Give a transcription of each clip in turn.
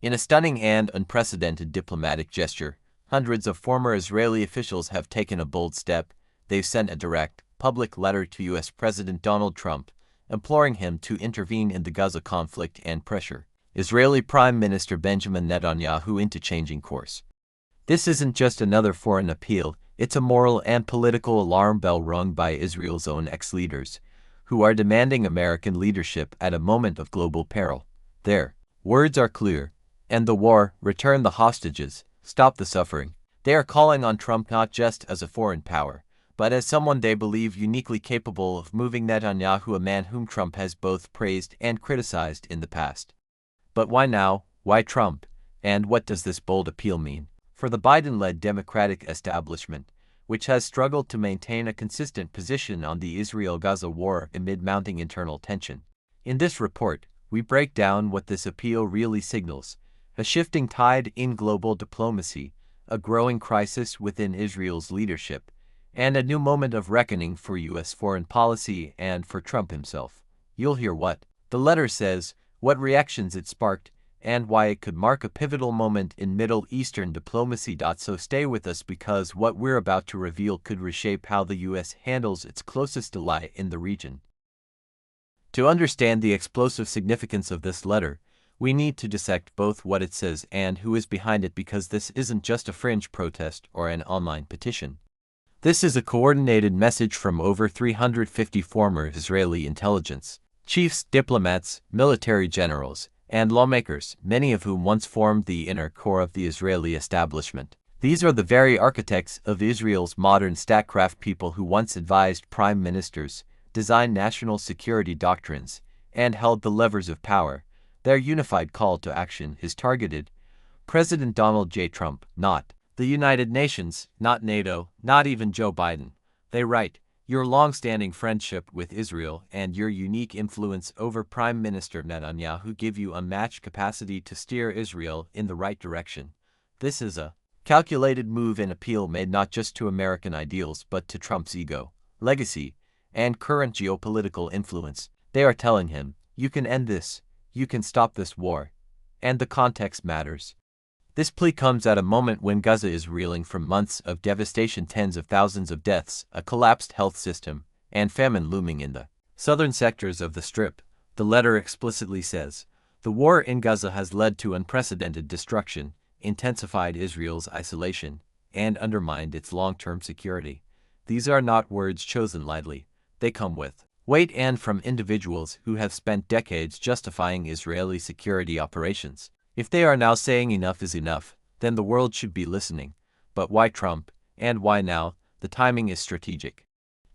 In a stunning and unprecedented diplomatic gesture, hundreds of former Israeli officials have taken a bold step. They've sent a direct, public letter to U.S. President Donald Trump, imploring him to intervene in the Gaza conflict and pressure Israeli Prime Minister Benjamin Netanyahu into changing course. This isn't just another foreign appeal, it's a moral and political alarm bell rung by Israel's own ex-leaders, who are demanding American leadership at a moment of global peril. Their words are clear: end the war, return the hostages, stop the suffering. They are calling on Trump not just as a foreign power, but as someone they believe uniquely capable of moving Netanyahu, a man whom Trump has both praised and criticized in the past. But why now? Why Trump? And what does this bold appeal mean for the Biden-led Democratic establishment, which has struggled to maintain a consistent position on the Israel-Gaza war amid mounting internal tension? In this report, we break down what this appeal really signals: a shifting tide in global diplomacy, a growing crisis within Israel's leadership, and a new moment of reckoning for U.S. foreign policy and for Trump himself. You'll hear what the letter says, what reactions it sparked, and why it could mark a pivotal moment in Middle Eastern diplomacy. So stay with us, because what we're about to reveal could reshape how the U.S. handles its closest ally in the region. To understand the explosive significance of this letter, we need to dissect both what it says and who is behind it, because this isn't just a fringe protest or an online petition. This is a coordinated message from over 350 former Israeli intelligence chiefs, diplomats, military generals, and lawmakers, many of whom once formed the inner core of the Israeli establishment. These are the very architects of Israel's modern statecraft, people who once advised prime ministers, designed national security doctrines, and held the levers of power. Their unified call to action is targeted President Donald J. Trump, not the United Nations, not NATO, not even Joe Biden. They write, your long-standing friendship with Israel and your unique influence over Prime Minister Netanyahu give you unmatched capacity to steer Israel in the right direction. This is a calculated move and appeal made not just to American ideals but to Trump's ego, legacy, and current geopolitical influence. They are telling him, you can end this, you can stop this war. And the context matters. This plea comes at a moment when Gaza is reeling from months of devastation, tens of thousands of deaths, a collapsed health system, and famine looming in the southern sectors of the Strip. The letter explicitly says, the war in Gaza has led to unprecedented destruction, intensified Israel's isolation, and undermined its long-term security. These are not words chosen lightly. They come with weight, and from individuals who have spent decades justifying Israeli security operations. If they are now saying enough is enough, then the world should be listening. But why Trump? And why now? The timing is strategic.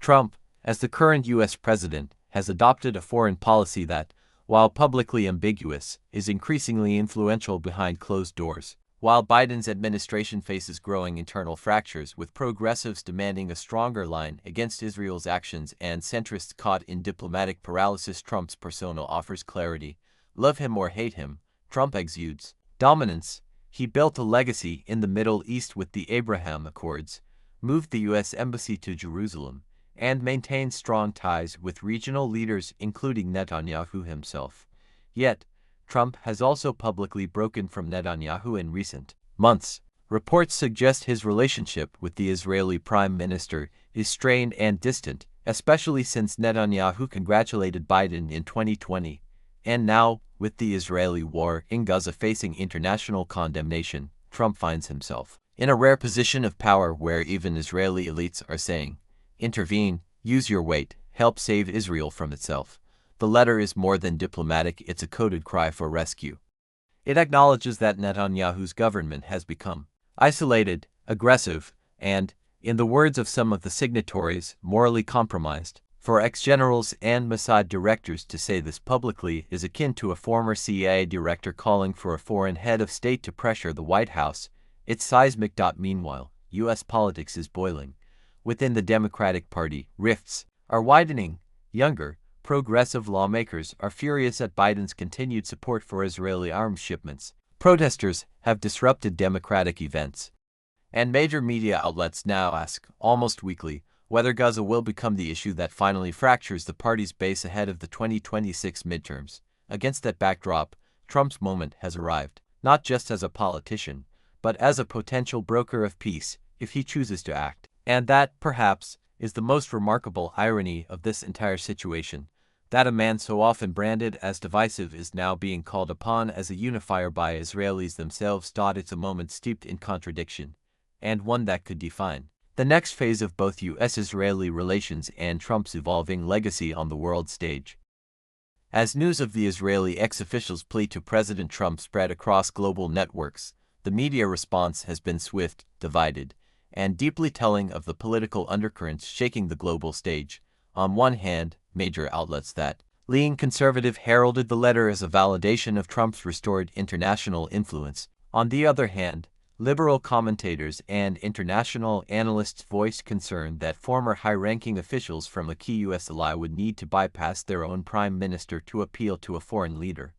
Trump, as the current U.S. president, has adopted a foreign policy that, while publicly ambiguous, is increasingly influential behind closed doors. While Biden's administration faces growing internal fractures, with progressives demanding a stronger line against Israel's actions and centrists caught in diplomatic paralysis, Trump's persona offers clarity. Love him or hate him, Trump exudes dominance. He built a legacy in the Middle East with the Abraham Accords, moved the U.S. Embassy to Jerusalem, and maintained strong ties with regional leaders including Netanyahu himself. Yet, Trump has also publicly broken from Netanyahu in recent months. Reports suggest his relationship with the Israeli Prime Minister is strained and distant, especially since Netanyahu congratulated Biden in 2020. And now, with the Israeli war in Gaza facing international condemnation, Trump finds himself in a rare position of power where even Israeli elites are saying, intervene, use your weight, help save Israel from itself. The letter is more than diplomatic, it's a coded cry for rescue. It acknowledges that Netanyahu's government has become isolated, aggressive, and, in the words of some of the signatories, morally compromised. For ex-generals and Mossad directors to say this publicly is akin to a former CIA director calling for a foreign head of state to pressure the White House. It's seismic. Meanwhile, U.S. politics is boiling. Within the Democratic Party, rifts are widening. Younger, progressive lawmakers are furious at Biden's continued support for Israeli arms shipments. Protesters have disrupted Democratic events. And major media outlets now ask, almost weekly, whether Gaza will become the issue that finally fractures the party's base ahead of the 2026 midterms. Against that backdrop, Trump's moment has arrived. not just as a politician, but as a potential broker of peace if he chooses to act. And that, perhaps, is the most remarkable irony of this entire situation, that a man so often branded as divisive is now being called upon as a unifier by Israelis themselves. It's a moment steeped in contradiction, and one that could define the next phase of both U.S.-Israeli relations and Trump's evolving legacy on the world stage. As news of the Israeli ex-official's plea to President Trump spread across global networks, the media response has been swift, divided, and deeply telling of the political undercurrents shaking the global stage. On one hand, major outlets that lean conservative heralded the letter as a validation of Trump's restored international influence. On the other hand, liberal commentators and international analysts voiced concern that former high-ranking officials from a key U.S. ally would need to bypass their own prime minister to appeal to a foreign leader.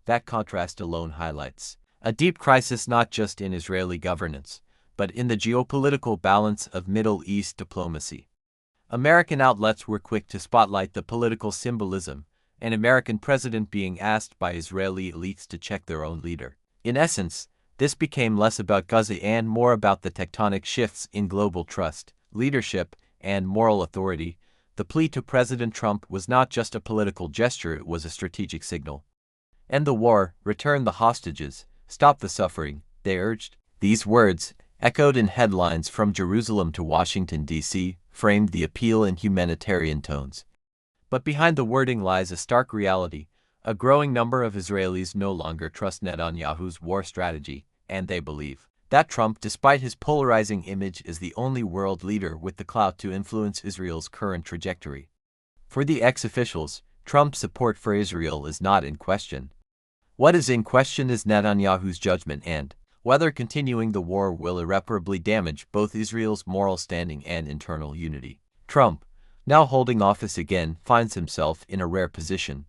That contrast alone highlights a deep crisis not just in Israeli governance, but in the geopolitical balance of Middle East diplomacy. American outlets were quick to spotlight the political symbolism, an American president being asked by Israeli elites to check their own leader. In essence, this became less about Gaza and more about the tectonic shifts in global trust, leadership, and moral authority. The plea to President Trump was not just a political gesture, it was a strategic signal. End the war, return the hostages, stop the suffering, they urged. These words, echoed in headlines from Jerusalem to Washington, D.C., framed the appeal in humanitarian tones. But behind the wording lies a stark reality. A growing number of Israelis no longer trust Netanyahu's war strategy, and they believe that Trump, despite his polarizing image, is the only world leader with the clout to influence Israel's current trajectory. For the ex-officials, Trump's support for Israel is not in question. What is in question is Netanyahu's judgment and whether continuing the war will irreparably damage both Israel's moral standing and internal unity. Trump, now holding office again, finds himself in a rare position.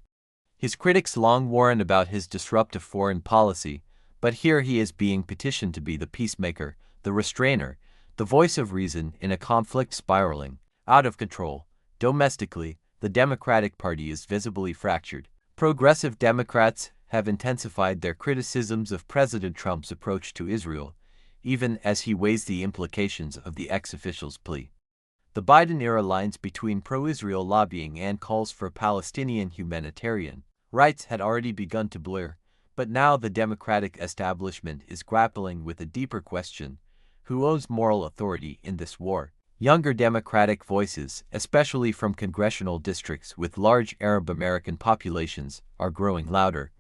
His critics long warned about his disruptive foreign policy, but here he is being petitioned to be the peacemaker, the restrainer, the voice of reason in a conflict spiraling out of control. Domestically, the Democratic Party is visibly fractured. Progressive Democrats have intensified their criticisms of President Trump's approach to Israel, even as he weighs the implications of the ex-official's plea. The Biden-era lines between pro-Israel lobbying and calls for Palestinian humanitarian rights had already begun to blur, but now the Democratic establishment is grappling with a deeper question: who owns moral authority in this war? Younger Democratic voices, especially from congressional districts with large Arab American populations, are growing louder.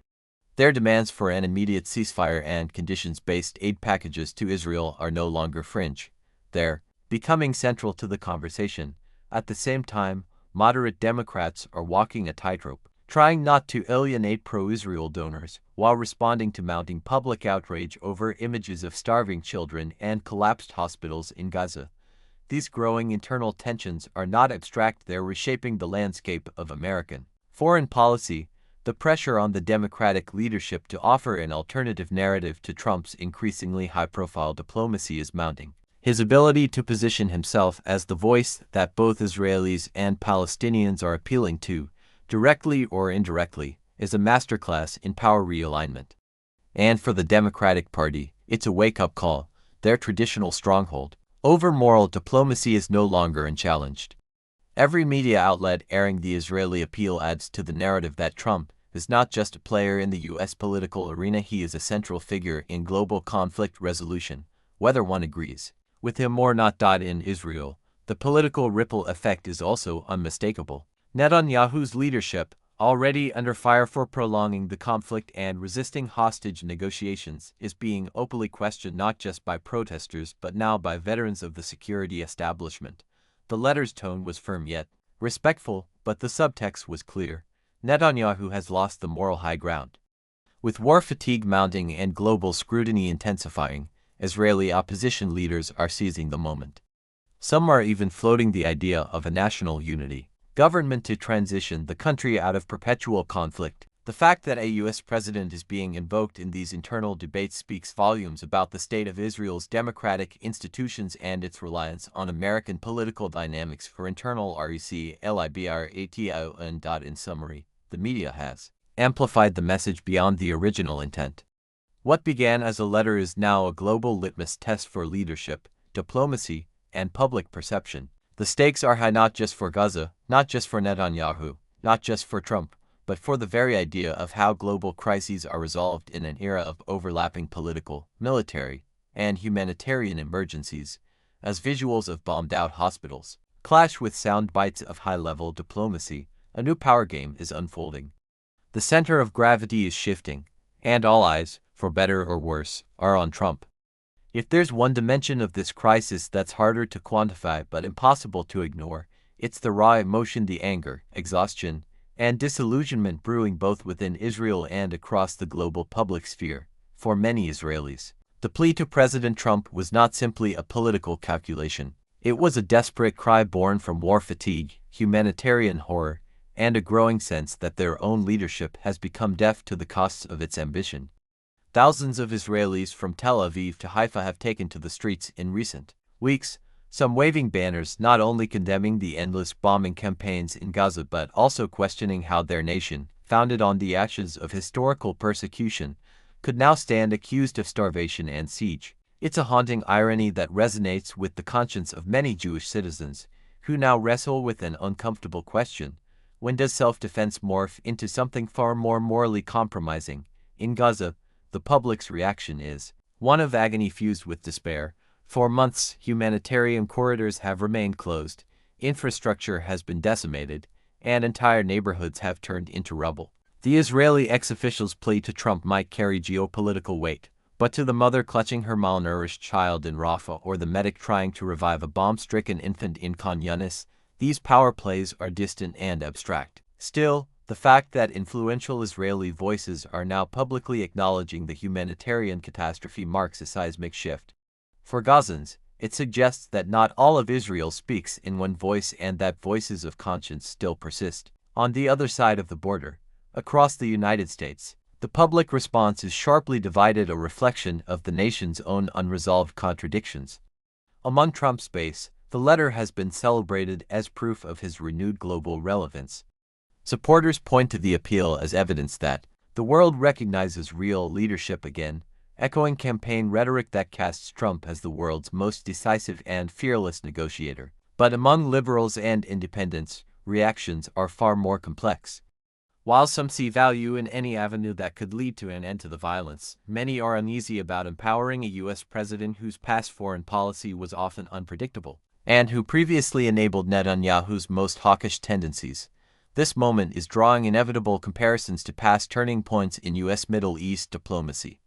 Their demands for an immediate ceasefire and conditions-based aid packages to Israel are no longer fringe. They're becoming central to the conversation. At the same time, moderate Democrats are walking a tightrope, trying not to alienate pro-Israel donors while responding to mounting public outrage over images of starving children and collapsed hospitals in Gaza. These growing internal tensions are not abstract, they're reshaping the landscape of American foreign policy. The pressure on the Democratic leadership to offer an alternative narrative to Trump's increasingly high-profile diplomacy is mounting. His ability to position himself as the voice that both Israelis and Palestinians are appealing to, directly or indirectly, is a masterclass in power realignment. And for the Democratic Party, it's a wake-up call. Their traditional stronghold over moral diplomacy is no longer unchallenged. Every media outlet airing the Israeli appeal adds to the narrative that Trump is not just a player in the U.S. political arena, he is a central figure in global conflict resolution, whether one agrees with him or not. In Israel, the political ripple effect is also unmistakable. Netanyahu's leadership, already under fire for prolonging the conflict and resisting hostage negotiations, is being openly questioned not just by protesters but now by veterans of the security establishment. The letter's tone was firm yet respectful, but the subtext was clear. Netanyahu has lost the moral high ground. With war fatigue mounting and global scrutiny intensifying, Israeli opposition leaders are seizing the moment. Some are even floating the idea of a national unity government to transition the country out of perpetual conflict. The fact that a U.S. president is being invoked in these internal debates speaks volumes about the state of Israel's democratic institutions and its reliance on American political dynamics for internal reconciliation. In summary, the media has amplified the message beyond the original intent. What began as a letter is now a global litmus test for leadership, diplomacy, and public perception. The stakes are high not just for Gaza, not just for Netanyahu, not just for Trump, but for the very idea of how global crises are resolved in an era of overlapping political, military, and humanitarian emergencies, as visuals of bombed-out hospitals clash with sound bites of high-level diplomacy. A new power game is unfolding. The center of gravity is shifting, and all eyes, for better or worse, are on Trump. If there's one dimension of this crisis that's harder to quantify but impossible to ignore, it's the raw emotion, the anger, exhaustion, and disillusionment brewing both within Israel and across the global public sphere. For many Israelis, the plea to President Trump was not simply a political calculation. It was a desperate cry born from war fatigue, humanitarian horror, and a growing sense that their own leadership has become deaf to the costs of its ambition. Thousands of Israelis from Tel Aviv to Haifa have taken to the streets in recent weeks, some waving banners not only condemning the endless bombing campaigns in Gaza but also questioning how their nation, founded on the ashes of historical persecution, could now stand accused of starvation and siege. It's a haunting irony that resonates with the conscience of many Jewish citizens, who now wrestle with an uncomfortable question: when does self-defense morph into something far more morally compromising? In Gaza, the public's reaction is one of agony fused with despair. For months, humanitarian corridors have remained closed, infrastructure has been decimated, and entire neighborhoods have turned into rubble. The Israeli ex-official's plea to Trump might carry geopolitical weight, but to the mother clutching her malnourished child in Rafah or the medic trying to revive a bomb-stricken infant in Khan Yunis, these power plays are distant and abstract. Still, the fact that influential Israeli voices are now publicly acknowledging the humanitarian catastrophe marks a seismic shift. For Gazans, it suggests that not all of Israel speaks in one voice and that voices of conscience still persist. On the other side of the border, across the United States, the public response is sharply divided, a reflection of the nation's own unresolved contradictions. Among Trump's base, the letter has been celebrated as proof of his renewed global relevance. Supporters point to the appeal as evidence that the world recognizes real leadership again, echoing campaign rhetoric that casts Trump as the world's most decisive and fearless negotiator. But among liberals and independents, reactions are far more complex. While some see value in any avenue that could lead to an end to the violence, many are uneasy about empowering a U.S. president whose past foreign policy was often unpredictable, and who previously enabled Netanyahu's most hawkish tendencies. This moment is drawing inevitable comparisons to past turning points in U.S. Middle East diplomacy.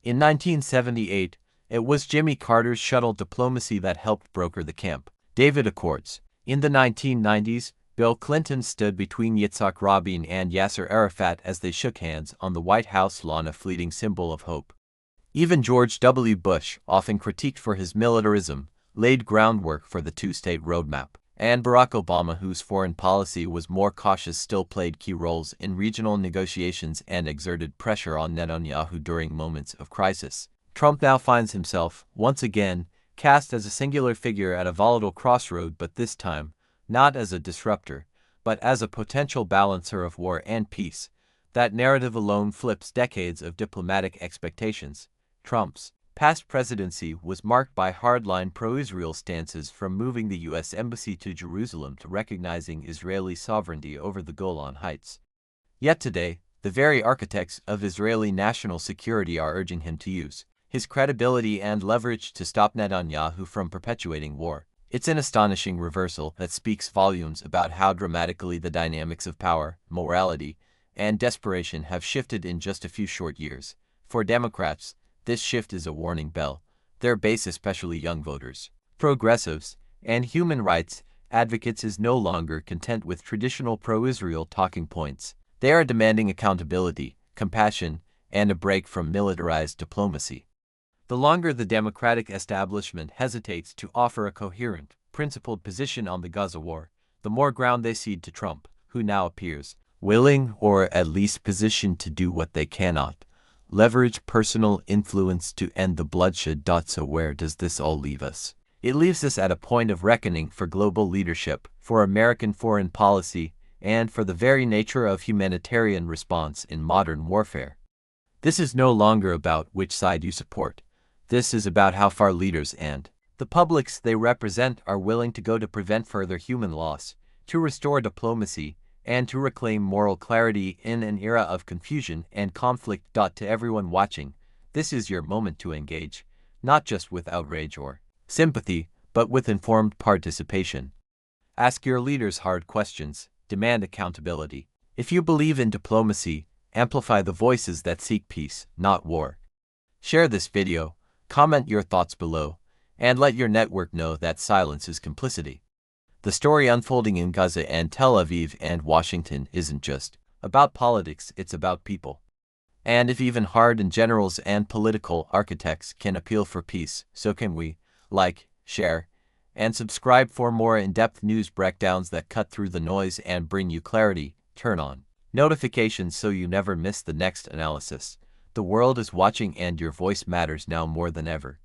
In 1978, it was Jimmy Carter's shuttle diplomacy that helped broker the Camp David Accords. In the 1990s, Bill Clinton stood between Yitzhak Rabin and Yasser Arafat as they shook hands on the White House lawn, a fleeting symbol of hope. Even George W. Bush, often critiqued for his militarism, laid groundwork for the two-state roadmap. And Barack Obama, whose foreign policy was more cautious, still played key roles in regional negotiations and exerted pressure on Netanyahu during moments of crisis. Trump now finds himself, once again, cast as a singular figure at a volatile crossroad, but this time, not as a disruptor, but as a potential balancer of war and peace. That narrative alone flips decades of diplomatic expectations. Trump's past presidency was marked by hardline pro-Israel stances, from moving the U.S. Embassy to Jerusalem to recognizing Israeli sovereignty over the Golan Heights. Yet today, the very architects of Israeli national security are urging him to use his credibility and leverage to stop Netanyahu from perpetuating war. It's an astonishing reversal that speaks volumes about how dramatically the dynamics of power, morality, and desperation have shifted in just a few short years. For Democrats, this shift is a warning bell. Their base, especially young voters, progressives, and human rights advocates, is no longer content with traditional pro-Israel talking points. They are demanding accountability, compassion, and a break from militarized diplomacy. The longer the Democratic establishment hesitates to offer a coherent, principled position on the Gaza war, the more ground they cede to Trump, who now appears willing, or at least positioned, to do what they cannot: leverage personal influence to end the bloodshed. So where does this all leave us? It leaves us at a point of reckoning for global leadership, for American foreign policy, and for the very nature of humanitarian response in modern warfare. This is no longer about which side you support. This is about how far leaders and the publics they represent are willing to go to prevent further human loss, to restore diplomacy, and to reclaim moral clarity in an era of confusion and conflict. To everyone watching, this is your moment to engage, not just with outrage or sympathy, but with informed participation. Ask your leaders hard questions, demand accountability. If you believe in diplomacy, amplify the voices that seek peace, not war. Share this video, comment your thoughts below, and let your network know that silence is complicity. The story unfolding in Gaza and Tel Aviv and Washington isn't just about politics, it's about people. And if even hardened generals and political architects can appeal for peace, so can we. Like, share, and subscribe for more in-depth news breakdowns that cut through the noise and bring you clarity. Turn on notifications so you never miss the next analysis. The world is watching and your voice matters now more than ever.